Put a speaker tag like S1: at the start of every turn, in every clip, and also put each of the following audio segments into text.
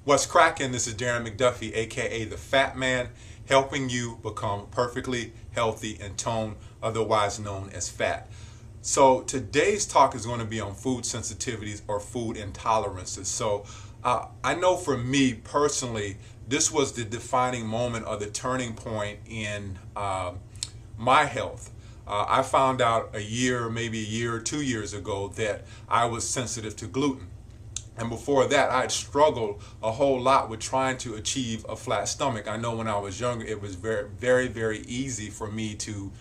S1: What's cracking? This is Darren McDuffie, aka the Fat Man, helping you become perfectly healthy and toned, otherwise known as fat. So today's talk is going to be on food sensitivities or food intolerances. So I know for me personally, this was the defining moment or the turning point in my health. I found out maybe a year or 2 years ago that I was sensitive to gluten. And before that, I had struggled a whole lot with trying to achieve a flat stomach. I know when I was younger, it was very, very, very easy for me to,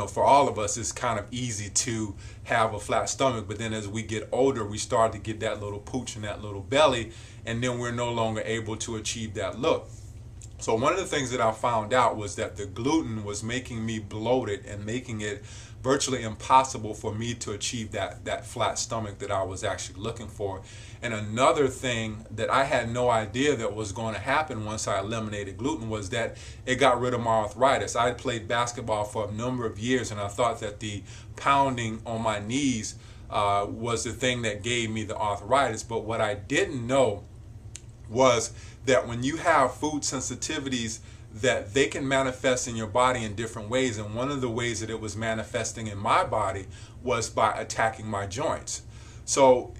S1: for all of us, it's kind of easy to have a flat stomach. But then as we get older, we start to get that little pooch and that little belly, and then we're no longer able to achieve that look. So one of the things that I found out was that the gluten was making me bloated and making it virtually impossible for me to achieve that flat stomach that I was actually looking for. And another thing that I had no idea that was going to happen once I eliminated gluten was that it got rid of my arthritis. I had played basketball for a number of years, and I thought that the pounding on my knees was the thing that gave me the arthritis. But what I didn't know was that when you have food sensitivities, that they can manifest in your body in different ways. And one of the ways that it was manifesting in my body was by attacking my joints. So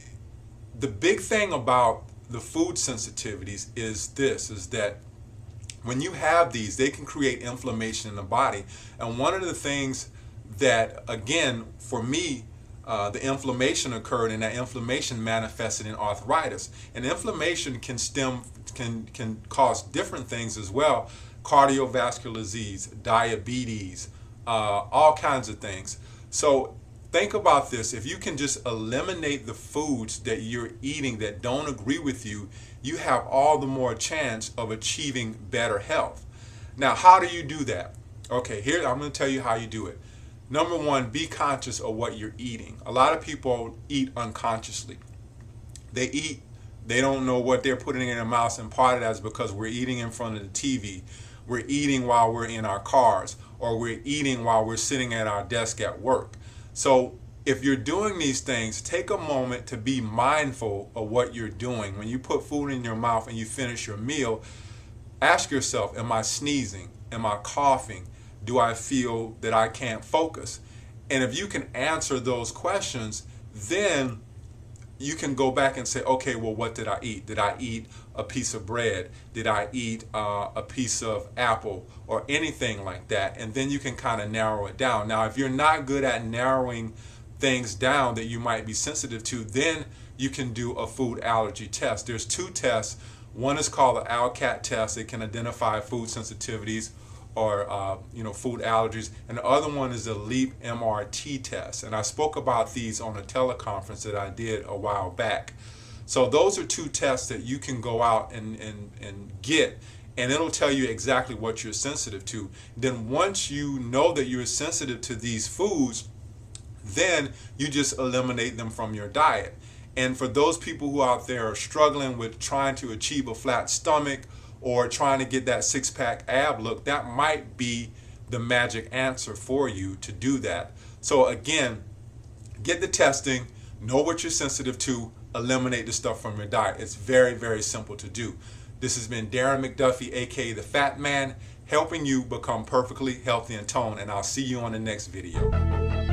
S1: the big thing about the food sensitivities is that when you have these, they can create inflammation in the body. And one of the things that, again, for me, the inflammation occurred, and that inflammation manifested in arthritis. And inflammation can cause different things as well: cardiovascular disease, diabetes, all kinds of things. So think about this: if you can just eliminate the foods that you're eating that don't agree with you, you have all the more chance of achieving better health. Now, how do you do that? Okay, here I'm going to tell you how you do it. Number one, be conscious of what you're eating. A lot of people eat unconsciously. They don't know what they're putting in their mouths, and part of that is because we're eating in front of the TV. We're eating while we're in our cars, or we're eating while we're sitting at our desk at work. So if you're doing these things, take a moment to be mindful of what you're doing. When you put food in your mouth and you finish your meal, ask yourself, am I sneezing? Am I coughing? Do I feel that I can't focus? And if you can answer those questions, then you can go back and say, okay, well, what did I eat? Did I eat a piece of bread? Did I eat a piece of apple or anything like that? And then you can kind of narrow it down. Now, if you're not good at narrowing things down that you might be sensitive to, then you can do a food allergy test. There's two tests. One is called the ALCAT test. It can identify food sensitivities or food allergies, and the other one is the LEAP MRT test. And I spoke about these on a teleconference that I did a while back. So those are two tests that you can go out and get, and it'll tell you exactly what you're sensitive to. Then once you know that you're sensitive to these foods, then you just eliminate them from your diet. And for those people who out there are struggling with trying to achieve a flat stomach or trying to get that six-pack ab look, that might be the magic answer for you to do that. So again, get the testing, know what you're sensitive to, eliminate the stuff from your diet. It's very, very simple to do. This has been Darren McDuffie, aka the Fat Man, helping you become perfectly healthy and toned, and I'll see you on the next video.